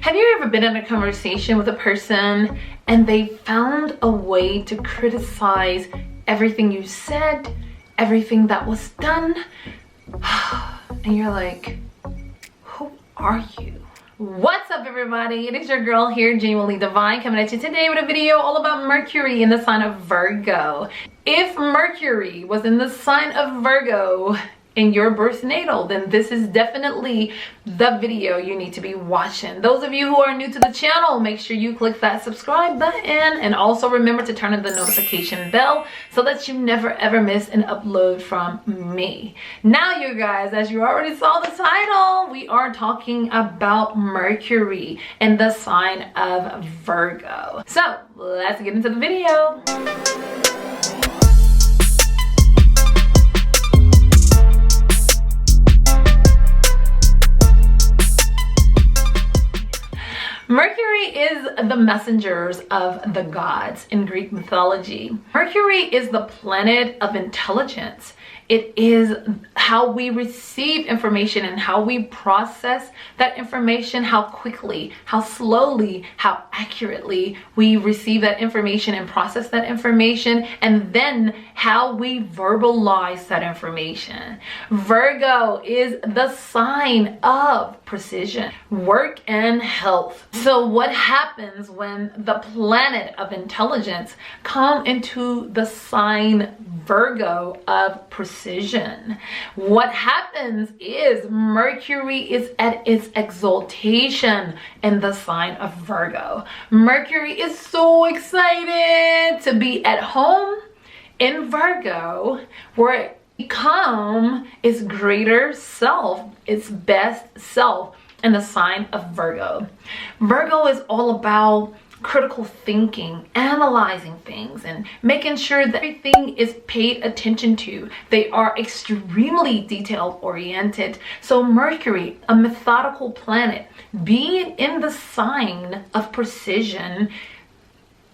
Have you ever been in a conversation with a person and they found a way to criticize everything you said, everything that was done, and you're like, who are you? What's up, everybody? It is your girl here, GenuinelyDivine, coming at you today with a video all about Mercury in the sign of Virgo. If Mercury was in the sign of Virgo in your birth natal, then this is definitely the video you need to be watching. Those of you who are new to the channel, make sure you click that subscribe button and also remember to turn on the notification bell so that you never ever miss an upload from me. Now, you guys, as you already saw the title, we are talking about Mercury in the sign of Virgo. So let's get into the video. Mercury is the messengers of the gods in Greek mythology. Mercury is the planet of intelligence. It is how we receive information and how we process that information, how quickly, how slowly, how accurately we receive that information and process that information, and then how we verbalize that information. Virgo is the sign of precision, work, and health. So what happens when the planet of intelligence come into the sign Virgo of precision? What happens is Mercury is at its exaltation in the sign of Virgo. Mercury is so excited to be at home in Virgo, where it become its greater self, its best self in the sign of Virgo. Virgo is all about critical thinking, analyzing things, and making sure that everything is paid attention to. They are extremely detail oriented. So Mercury, a methodical planet, being in the sign of precision,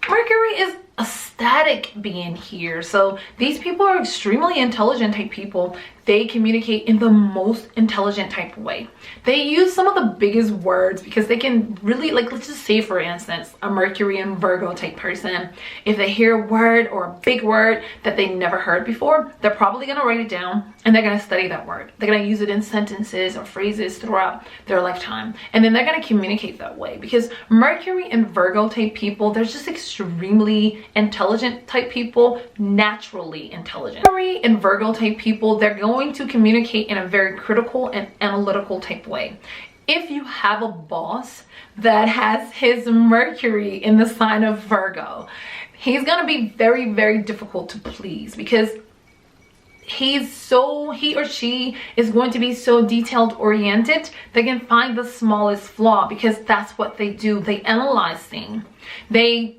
Mercury is a static being here. So these people are extremely intelligent type people. They communicate in the most intelligent type of way. They use some of the biggest words because they can really, like, let's just say for instance, a Mercury and Virgo type person, if they hear a word or a big word that they never heard before, they're probably going to write it down and they're going to study that word. They're going to use it in sentences or phrases throughout their lifetime, and then they're going to communicate that way because Mercury and Virgo type people, they're just extremely intelligent type people, naturally intelligent. Mercury and Virgo type people, they're going to communicate in a very critical and analytical type way. If you have a boss that has his Mercury in the sign of Virgo, he's gonna be very, very difficult to please because he or she is going to be so detailed oriented. They can find the smallest flaw because that's what they do. They analyze things. They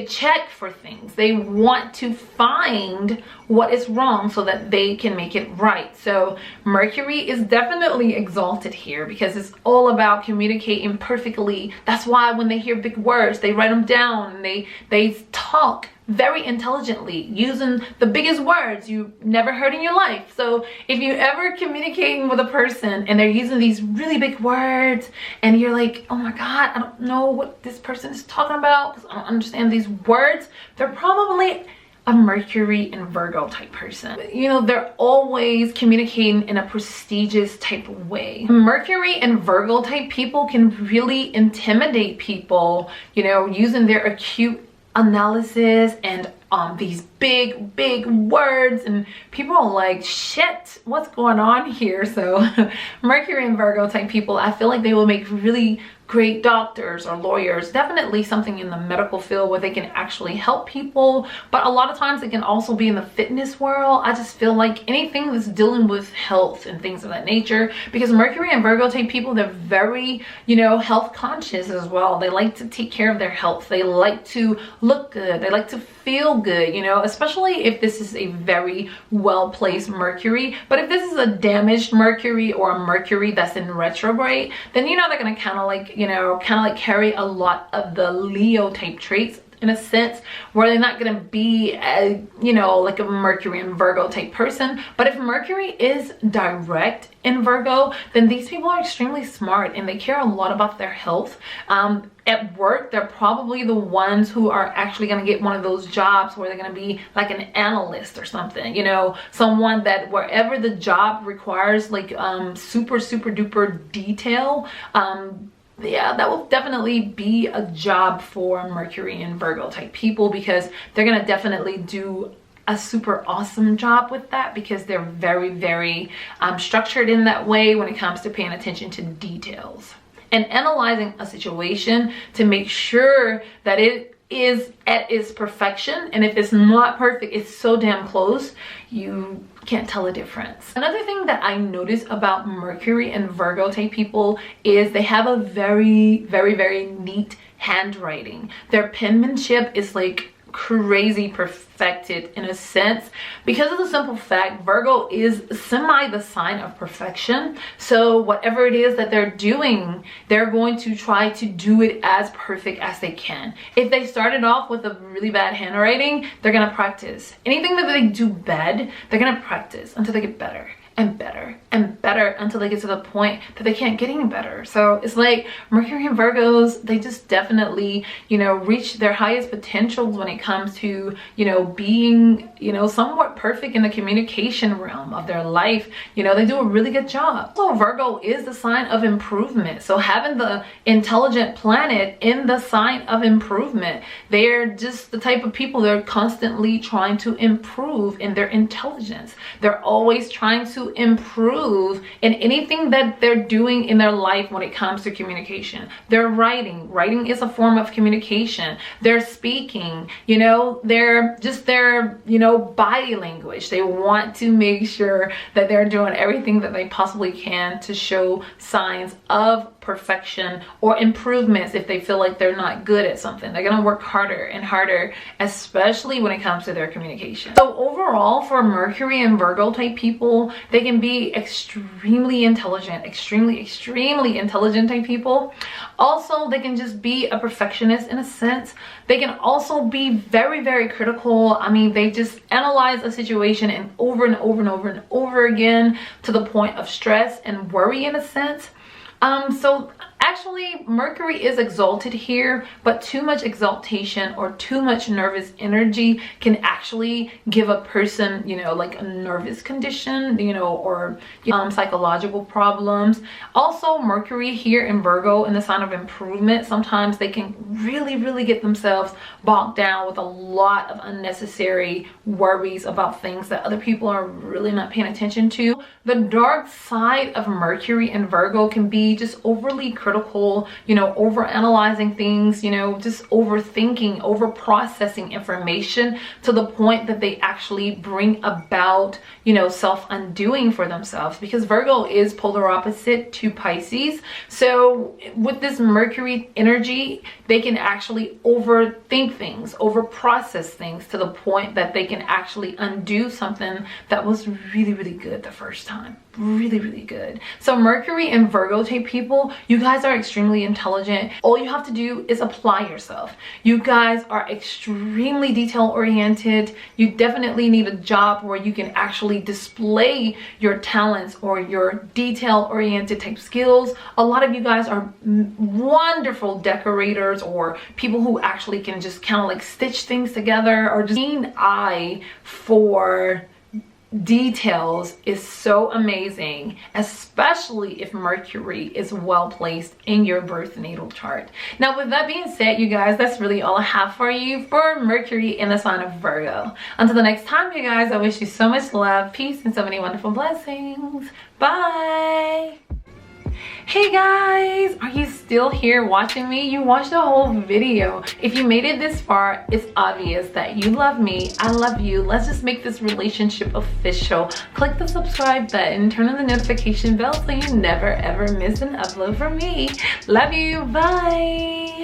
check for things. They want to find what is wrong so that they can make it right. So Mercury is definitely exalted here because it's all about communicating perfectly. That's why when they hear big words, they write them down and they talk very intelligently using the biggest words you never heard in your life. So if you ever communicating with a person and they're using these really big words and you're like, oh my God, I don't know what this person is talking about because I don't understand these words, they're probably a Mercury and Virgo type person. You know, they're always communicating in a prestigious type of way. Mercury and Virgo type people can really intimidate people, you know, using their acute analysis and these big words, and people are like, shit, what's going on here? So Mercury and Virgo type people, I feel like they will make really great doctors or lawyers, definitely something in the medical field where they can actually help people, but a lot of times it can also be in the fitness world. I just feel like anything that's dealing with health and things of that nature, because Mercury and Virgo type people, they're very, you know, health conscious as well. They like to take care of their health. They like to look good. They like to feel good, you know, especially if this is a very well-placed Mercury. But if this is a damaged Mercury or a Mercury that's in retrograde, then, you know, they're going to kind of like, you know, carry a lot of the Leo type traits in a sense where they're not going to be a, you know, like a Mercury and Virgo type person. But if Mercury is direct in Virgo, then these people are extremely smart and they care a lot about their health. At work, they're probably the ones who are actually going to get one of those jobs where they're going to be like an analyst or something, you know, someone that wherever the job requires like super duper detail, yeah, that will definitely be a job for Mercury and Virgo type people, because they're gonna definitely do a super awesome job with that, because they're very structured in that way when it comes to paying attention to details and analyzing a situation to make sure that it is at its perfection. And if it's not perfect, it's so damn close, you can't tell the difference. Another thing that I notice about Mercury and Virgo type people is they have a very neat handwriting. Their penmanship is like crazy perfected in a sense, because of the simple fact Virgo is semi the sign of perfection. So whatever it is that they're doing, they're going to try to do it as perfect as they can. If they started off with a really bad handwriting, they're gonna practice. Anything that they do bad, they're gonna practice until they get better and better until they get to the point that they can't get any better. So it's like Mercury and Virgos, they just definitely, you know, reach their highest potentials when it comes to, you know, being, you know, somewhat perfect in the communication realm of their life. You know, they do a really good job. So Virgo is the sign of improvement. So having the intelligent planet in the sign of improvement, they're just the type of people that are constantly trying to improve in their intelligence. They're always trying to improve in anything that they're doing in their life when it comes to communication. They're writing is a form of communication. They're speaking, you know, they're just their, you know, body language. They want to make sure that they're doing everything that they possibly can to show signs of perfection or improvements. If they feel like they're not good at something, they're gonna work harder and harder, especially when it comes to their communication. So overall, for Mercury and Virgo type people, they can be extremely intelligent, extremely intelligent type people. Also, they can just be a perfectionist in a sense. They can also be very critical. I mean, they just analyze a situation and over again to the point of stress and worry in a sense. So actually Mercury is exalted here, but too much exaltation or too much nervous energy can actually give a person, you know, like a nervous condition, you know, or psychological problems. Also, Mercury here in Virgo in the sign of improvement, sometimes they can really get themselves bogged down with a lot of unnecessary worries about things that other people are really not paying attention to. The dark side of Mercury and Virgo can be just overly critical, you know, over analyzing things, you know, just overthinking, over processing information to the point that they actually bring about, you know, self-undoing for themselves, because Virgo is polar opposite to Pisces. So with this Mercury energy, they can actually overthink things, over process things to the point that they can actually undo something that was really good the first time. Really good. So Mercury and Virgo type people, you guys are extremely intelligent. All you have to do is apply yourself. You guys are extremely detail oriented. You definitely need a job where you can actually display your talents or your detail oriented type skills. A lot of you guys are wonderful decorators or people who actually can just kind of like stitch things together, or just keen eye for details is so amazing, especially if Mercury is well placed in your birth natal chart. Now, with that being said, you guys, that's really all I have for you for Mercury in the sign of Virgo. Until the next time, you guys, I wish you so much love, peace, and so many wonderful blessings. Bye. Hey guys, are you still here watching me? You watched the whole video. If you made it this far, it's obvious that you love me, I love you. Let's just make this relationship official. Click the subscribe button, turn on the notification bell so you never ever miss an upload from me. Love you, bye.